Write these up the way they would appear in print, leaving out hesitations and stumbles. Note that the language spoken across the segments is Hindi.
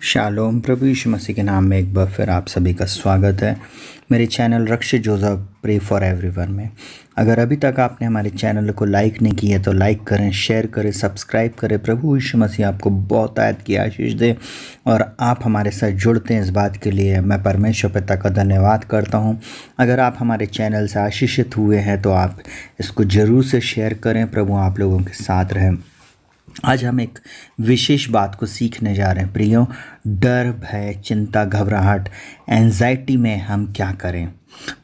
शालोम। प्रभु यीशु मसीह के नाम में एक बार फिर आप सभी का स्वागत है मेरे channel Rakshit Joseph pray for everyone में। अगर अभी तक आपने हमारे चैनल को लाइक नहीं किया तो लाइक करें, शेयर करें, सब्सक्राइब करें। प्रभु यीशु मसीह आपको बहुत आयत की आशीष दे और आप हमारे साथ जुड़ते हैं, इस बात के लिए मैं परमेश्वर पिता का धन्यवाद करता हूं। अगर आप हमारे चैनल से आशीषित हुए हैं तो आप इसको ज़रूर से शेयर करें। प्रभु आप लोगों के साथ रहें। आज हम एक विशेष बात को सीखने जा रहे हैं प्रियो। डर, भय, चिंता, घबराहट, एंजाइटी में हम क्या करें।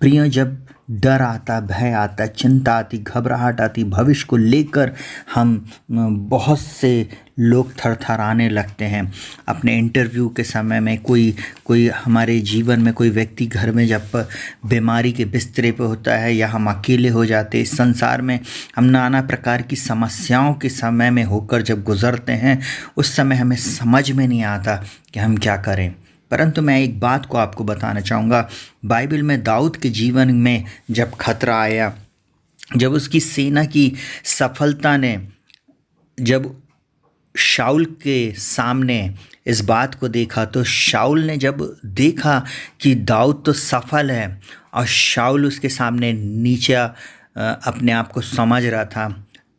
प्रियो, जब डर आता, भय आता, चिंता आती, घबराहट आती, भविष्य को लेकर हम बहुत से लोग थरथराने लगते हैं। अपने इंटरव्यू के समय में कोई हमारे जीवन में कोई व्यक्ति घर में जब बीमारी के बिस्तरे पे होता है या हम अकेले हो जाते, इस संसार में हम नाना प्रकार की समस्याओं के समय में होकर जब गुजरते हैं, उस समय हमें समझ में नहीं आता कि हम क्या करें। परंतु मैं एक बात को आपको बताना चाहूँगा। बाइबल में दाऊद के जीवन में जब खतरा आया, जब उसकी सेना की सफलता ने, जब शाऊल के सामने इस बात को देखा, तो शाऊल ने जब देखा कि दाऊद तो सफल है और शाऊल उसके सामने नीचा अपने आप को समझ रहा था,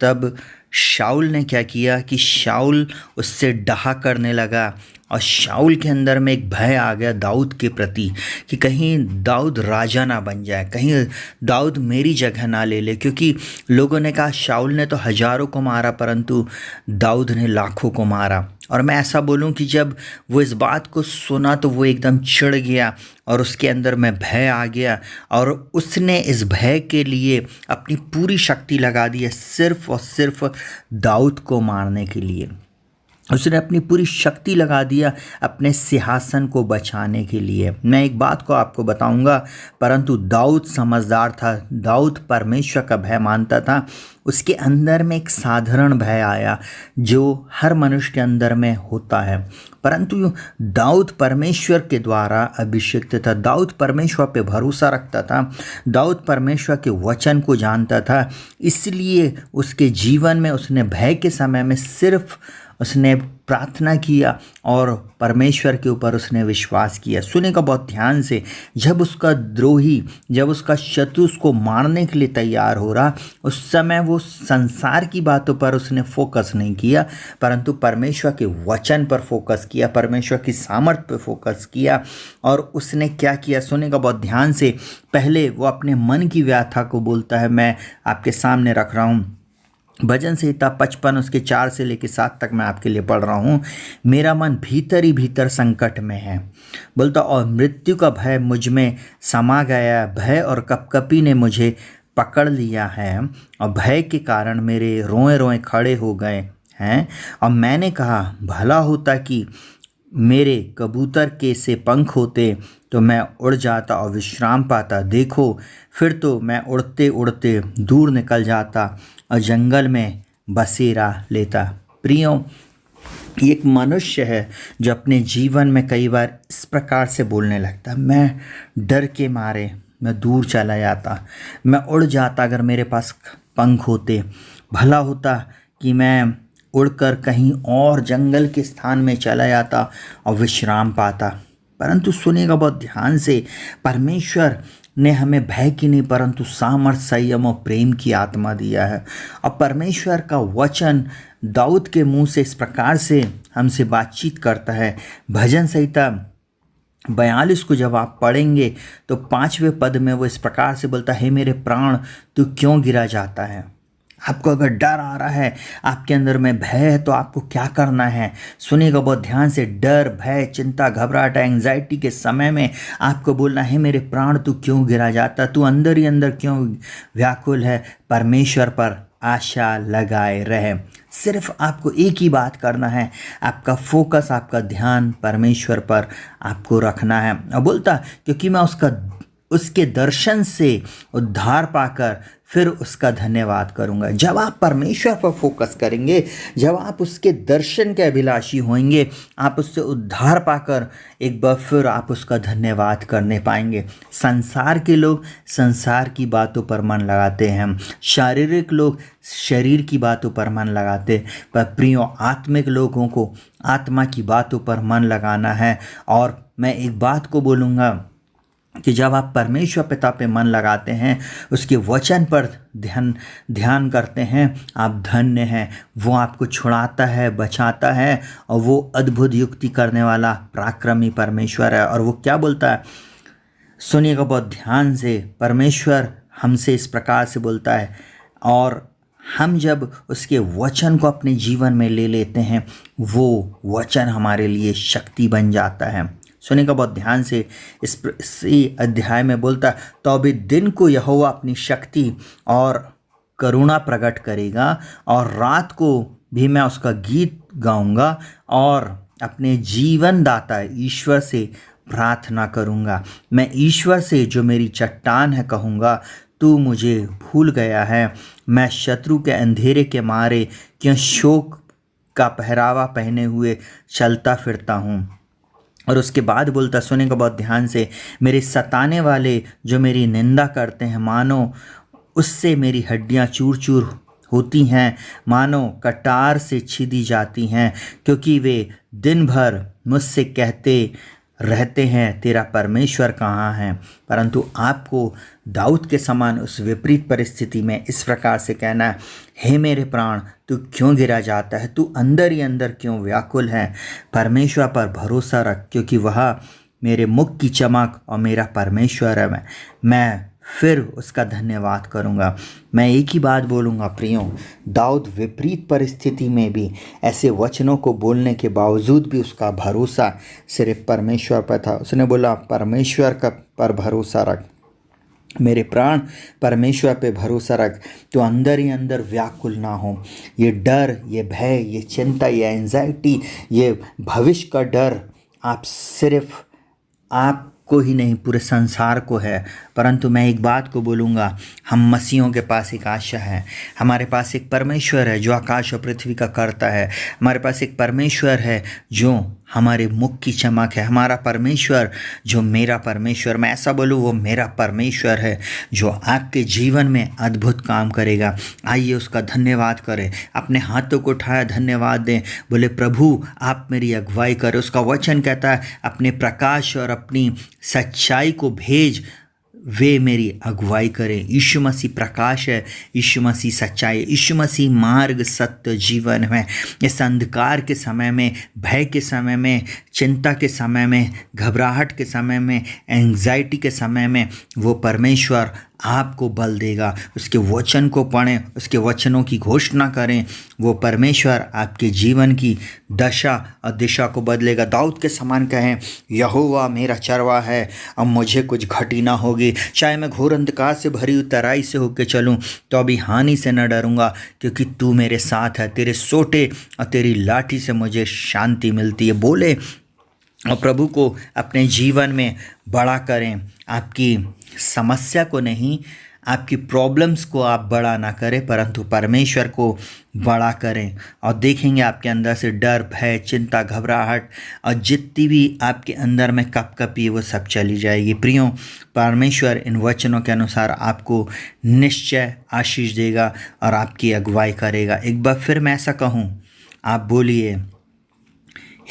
तब शाऊल ने क्या किया कि शाऊल उससे डहा करने लगा और शाऊल के अंदर में एक भय आ गया दाऊद के प्रति कि कहीं दाऊद राजा ना बन जाए, कहीं दाऊद मेरी जगह ना ले ले। क्योंकि लोगों ने कहा शाऊल ने तो हज़ारों को मारा परंतु दाऊद ने लाखों को मारा। और मैं ऐसा बोलूं कि जब वो इस बात को सुना तो वो एकदम चिढ़ गया और उसके अंदर में भय आ गया और उसने इस भय के लिए अपनी पूरी शक्ति लगा दी है सिर्फ और सिर्फ दाऊद को मारने के लिए। उसने अपनी पूरी शक्ति लगा दिया अपने सिंहासन को बचाने के लिए। मैं एक बात को आपको बताऊंगा, परंतु दाऊद समझदार था, दाऊद परमेश्वर का भय मानता था। उसके अंदर में एक साधारण भय आया जो हर मनुष्य के अंदर में होता है, परंतु दाऊद परमेश्वर के द्वारा अभिषिक्त था। दाऊद परमेश्वर पे भरोसा रखता था, दाऊद परमेश्वर के वचन को जानता था, इसलिए उसके जीवन में उसने भय के समय में सिर्फ उसने प्रार्थना किया और परमेश्वर के ऊपर उसने विश्वास किया। सुनेगा बहुत ध्यान से, जब उसका द्रोही, जब उसका शत्रु उसको मारने के लिए तैयार हो रहा, उस समय वो संसार की बातों पर उसने फोकस नहीं किया, परंतु परमेश्वर के वचन पर फोकस किया, परमेश्वर की सामर्थ पर फोकस किया। और उसने क्या किया, सुनेगा बहुत ध्यान से। पहले वो अपने मन की व्यथा को बोलता है, मैं आपके सामने रख रहा हूँ। भजन संहिता 55 उसके 4 से लेकर 7 तक मैं आपके लिए पढ़ रहा हूँ। मेरा मन भीतर ही भीतर संकट में है, बोलता, और मृत्यु का भय मुझ में समा गया। भय और कपकपी ने मुझे पकड़ लिया है और भय के कारण मेरे रोए रोए खड़े हो गए हैं। और मैंने कहा, भला होता कि मेरे कबूतर के से पंख होते तो मैं उड़ जाता और विश्राम पाता। देखो, फिर तो मैं उड़ते उड़ते दूर निकल जाता और जंगल में बसेरा लेता। प्रियो, एक मनुष्य है जो अपने जीवन में कई बार इस प्रकार से बोलने लगता है, मैं डर के मारे मैं दूर चला जाता, मैं उड़ जाता, अगर मेरे पास पंख होते, भला होता कि मैं उड़कर कहीं और जंगल के स्थान में चला जाता और विश्राम पाता। परंतु सुनेगा बहुत ध्यान से, परमेश्वर ने हमें भय की नहीं परंतु सामर्थ, संयम और प्रेम की आत्मा दिया है। और परमेश्वर का वचन दाऊद के मुंह से इस प्रकार से हमसे बातचीत करता है। भजन संहिता 42 को जब आप पढ़ेंगे तो 5वें पद में वो इस प्रकार से बोलता है, हे मेरे प्राण तू क्यों गिरा जाता है। आपको अगर डर आ रहा है, आपके अंदर में भय है, तो आपको क्या करना है, सुनिएगा बहुत ध्यान से। डर, भय, चिंता, घबराहट, एंजाइटी के समय में आपको बोलना है, मेरे प्राण तू क्यों गिरा जाता, तू अंदर ही अंदर क्यों व्याकुल है। परमेश्वर पर आशा लगाए रहे। सिर्फ आपको एक ही बात करना है, आपका फोकस, आपका ध्यान परमेश्वर पर आपको रखना है। और बोलता, क्योंकि मैं उसका उसके दर्शन से उद्धार पाकर फिर उसका धन्यवाद करूँगा। जब आप परमेश्वर पर फोकस करेंगे, जब आप उसके दर्शन के अभिलाषी होंगे, आप उससे उद्धार पाकर एक बार फिर आप उसका धन्यवाद करने पाएंगे। संसार के लोग संसार की बातों पर मन लगाते हैं, शारीरिक लोग शरीर की बातों पर मन लगाते, पर प्रियो आत्मिक लोगों को आत्मा की बातों पर मन लगाना है। और मैं एक बात को बोलूँगा कि जब आप परमेश्वर पिता पे मन लगाते हैं, उसके वचन पर ध्यान करते हैं, आप धन्य हैं। वो आपको छुड़ाता है, बचाता है, और वो अद्भुत युक्ति करने वाला पराक्रमी परमेश्वर है। और वो क्या बोलता है, सुनिएगा बहुत ध्यान से। परमेश्वर हमसे इस प्रकार से बोलता है, और हम जब उसके वचन को अपने जीवन में ले लेते हैं, वो वचन हमारे लिए शक्ति बन जाता है। सुनिएगा बहुत ध्यान से। इसी अध्याय में बोलता है, तो अभी दिन को यहोवा अपनी शक्ति और करुणा प्रकट करेगा, और रात को भी मैं उसका गीत गाऊंगा, और अपने जीवन दाता ईश्वर से प्रार्थना करूंगा। मैं ईश्वर से जो मेरी चट्टान है कहूँगा, तू मुझे भूल गया है। मैं शत्रु के अंधेरे के मारे क्यों शोक का पहरावा पहने हुए चलता फिरता हूँ। और उसके बाद बोलता, सुनेगा बहुत ध्यान से, मेरे सताने वाले जो मेरी निंदा करते हैं, मानो उससे मेरी हड्डियां चूर चूर होती हैं, मानो कटार से छिदी जाती हैं, क्योंकि वे दिन भर मुझसे कहते रहते हैं, तेरा परमेश्वर कहाँ है। परंतु आपको दाऊद के समान उस विपरीत परिस्थिति में इस प्रकार से कहना है, हे मेरे प्राण, तू क्यों गिरा जाता है, तू अंदर ही अंदर क्यों व्याकुल है। परमेश्वर पर भरोसा रख, क्योंकि वह मेरे मुख की चमक और मेरा परमेश्वर है। मैं फिर उसका धन्यवाद करूंगा। मैं एक ही बात बोलूंगा प्रियो, दाऊद विपरीत परिस्थिति में भी ऐसे वचनों को बोलने के बावजूद भी उसका भरोसा सिर्फ परमेश्वर पर था। उसने बोला, परमेश्वर का पर भरोसा रख, मेरे प्राण परमेश्वर पे भरोसा रख, तो अंदर ही अंदर व्याकुल ना हो। ये डर, ये भय, ये चिंता, ये एंजाइटी, ये भविष्य का डर आप सिर्फ आपको ही नहीं, पूरे संसार को है। परंतु मैं एक बात को बोलूँगा, हम मसीहों के पास एक आशा है। हमारे पास एक परमेश्वर है जो आकाश और पृथ्वी का करता है। हमारे पास एक परमेश्वर है जो हमारे मुख की चमक है। हमारा परमेश्वर जो मेरा परमेश्वर, मैं ऐसा बोलूँ, वो मेरा परमेश्वर है जो आपके जीवन में अद्भुत काम करेगा। आइए उसका धन्यवाद करें, अपने हाथों को उठाया धन्यवाद दें, बोले प्रभु आप मेरी अगुवाई करें। उसका वचन कहता है, अपने प्रकाश और अपनी सच्चाई को भेज, वे मेरी अगुवाई करें। यीशु मसीह प्रकाश है, यीशु मसीह सच्चाई है, यीशु मसीह मार्ग, सत्य, जीवन है। इस अंधकार के समय में, भय के समय में, चिंता के समय में, घबराहट के समय में, एंग्जाइटी के समय में वो परमेश्वर आपको बल देगा। उसके वचन को पढ़ें, उसके वचनों की घोषणा करें, वो परमेश्वर आपके जीवन की दशा और दिशा को बदलेगा। दाऊद के समान कहें, यहोवा मेरा चरवा है, अब मुझे कुछ घटी ना होगी। चाहे मैं घोर अंधकार से भरी हुई तराई से होकर चलूं, तो अभी हानि से न डरूंगा, क्योंकि तू मेरे साथ है। तेरे सोटे और तेरी लाठी से मुझे शांति मिलती है। बोले और प्रभु को अपने जीवन में बड़ा करें। आपकी समस्या को नहीं, आपकी प्रॉब्लम्स को आप बड़ा ना करें, परंतु परमेश्वर को बड़ा करें, और देखेंगे आपके अंदर से डर, भय, चिंता, घबराहट और जितनी भी आपके अंदर में कपकपी, वो सब चली जाएगी। प्रियो, परमेश्वर इन वचनों के अनुसार आपको निश्चय आशीष देगा और आपकी अगुवाई करेगा। एक बार फिर मैं ऐसा कहूँ, आप बोलिए,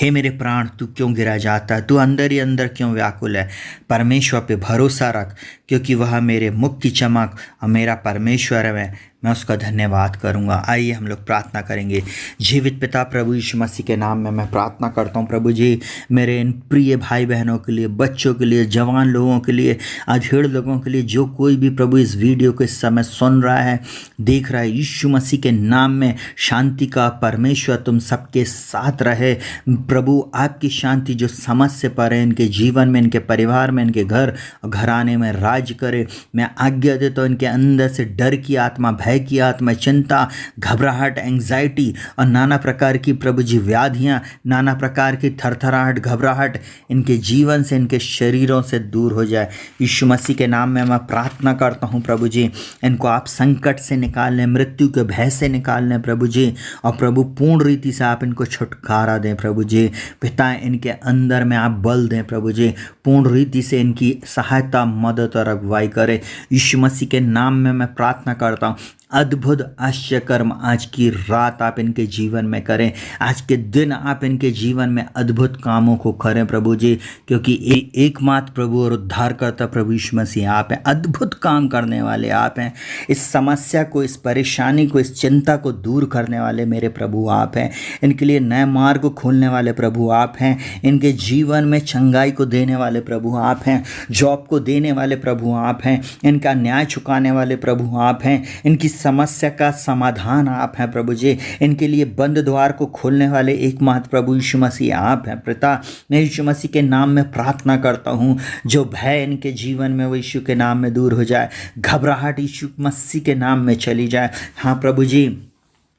हे मेरे प्राण तू क्यों गिरा जाता है, तू अंदर ही अंदर क्यों व्याकुल है। परमेश्वर पे भरोसा रख, क्योंकि वह मेरे मुख की चमक और मेरा परमेश्वर है। मैं उसका धन्यवाद करूंगा। आइए हम लोग प्रार्थना करेंगे। जीवित पिता प्रभु यीशु मसीह के नाम में मैं प्रार्थना करता हूं प्रभु जी, मेरे इन प्रिय भाई बहनों के लिए, बच्चों के लिए, जवान लोगों के लिए, अधेड़ लोगों के लिए, जो कोई भी प्रभु इस वीडियो को इस समय सुन रहा है, देख रहा है, यीशु मसीह के नाम में शांति का परमेश्वर तुम सबके साथ रहे। प्रभु आपकी शांति जो समझ से परे इनके जीवन में, इनके परिवार में, इनके घर और घराने में राज्य करे। मैं आज्ञा देता हूं, इनके अंदर से डर की आत्मा, भय भय की आत्मा, चिंता, घबराहट, एंग्जाइटी और नाना प्रकार की प्रभु जी व्याधियाँ, नाना प्रकार की थरथराहट, घबराहट इनके जीवन से, इनके शरीरों से दूर हो जाए। यीशु मसीह के नाम में मैं प्रार्थना करता हूँ प्रभु जी, इनको आप संकट से निकाल लें, मृत्यु के भय से निकाल लें प्रभु जी, और प्रभु पूर्ण रीति से आप इनको छुटकारा दें प्रभु जी। पिता इनके अंदर में आप बल दें प्रभु जी, पूर्ण रीति से इनकी सहायता, मदद और अगुवाई करें। यीशु मसीह के नाम में मैं प्रार्थना करता हूँ, अद्भुत आश्चर्य कर्म आज की रात आप इनके जीवन में करें, आज के दिन आप इनके जीवन में अद्भुत कामों को करें प्रभु जी, क्योंकि एकमात्र प्रभु और उद्धारकर्ता प्रभु यीशु मसीह आप हैं, अद्भुत काम करने वाले आप हैं। इस समस्या को, इस परेशानी को, इस चिंता को दूर करने वाले मेरे प्रभु आप हैं। इनके लिए नए मार्ग खोलने वाले प्रभु आप हैं। इनके जीवन में चंगाई को देने वाले प्रभु आप हैं, जॉब को देने वाले प्रभु आप हैं, इनका न्याय चुकाने वाले प्रभु आप हैं, इनकी समस्या का समाधान आप हैं प्रभु जी, इनके लिए बंद द्वार को खोलने वाले एकमात्र प्रभु यीशु मसीह आप हैं। पिता मैं यीशु मसीह के नाम में प्रार्थना करता हूँ, जो भय इनके जीवन में वो यीशु के नाम में दूर हो जाए, घबराहट यीशु मसीह के नाम में चली जाए। हाँ प्रभु जी,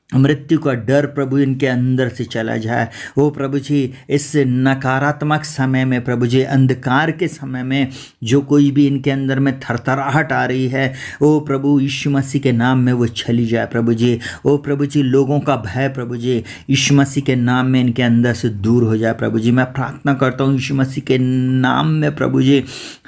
मृत्यु का डर प्रभु इनके अंदर से चला जाए। ओ प्रभु जी, इस नकारात्मक समय में प्रभु जी, अंधकार के समय में जो कोई भी इनके अंदर में थरथराहट आ रही है, ओ प्रभु यीशु मसीह के नाम में वो चली जाए प्रभु जी। ओ प्रभु जी, लोगों का भय प्रभु जी यीशु मसीह के नाम में इनके अंदर से दूर हो जाए प्रभु जी। मैं प्रार्थना करता हूँ यीशु मसीह के नाम में प्रभु जी,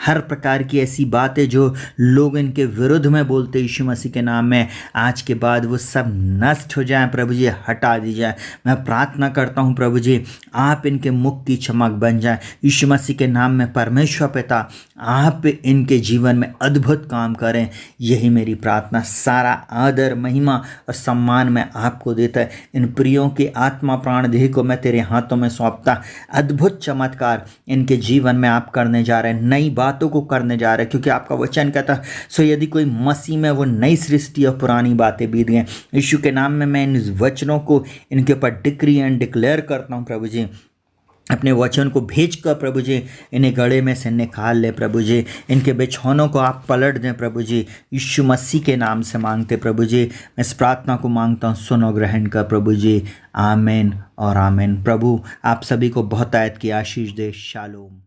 हर प्रकार की ऐसी बातें जो लोग इनके विरुद्ध में बोलते यीशु मसीह के नाम में, आज के बाद वो सब नष्ट हो जाए प्रभु जी, हटा दी जाए। मैं प्रार्थना करता हूँ प्रभु जी, आप इनके मुख की चमक बन जाए यीशु मसीह के नाम में। परमेश्वर पिता, आप इनके जीवन में अद्भुत काम करें, यही मेरी प्रार्थना। सारा आदर, महिमा और सम्मान मैं आपको देता है। इन प्रियों की आत्मा, प्राण, देह को मैं तेरे हाथों में सौंपता। अद्भुत चमत्कार इनके जीवन में आप करने जा रहे हैं, नई बातों को करने जा रहे हैं, क्योंकि आपका वचन कहता है, सो यदि कोई मसीह में, वो नई सृष्टि और पुरानी बातें बीत गए। यीशु के नाम में मैं इन वचनों को इनके ऊपर डिक्री एंड डिक्लेयर करता हूँ प्रभु जी। अपने वचन को भेजकर प्रभु जी इन्हें गड़े में से निकाल ले प्रभु जी, इनके बिछौनों को आप पलट दें प्रभु जी। यीशु मसीह के नाम से मांगते प्रभु जी, मैं इस प्रार्थना को मांगता हूँ, सुनो ग्रहण कर प्रभु जी। आमीन और आमीन। प्रभु आप सभी को बहुत आयत की आशीष दे। शालोम।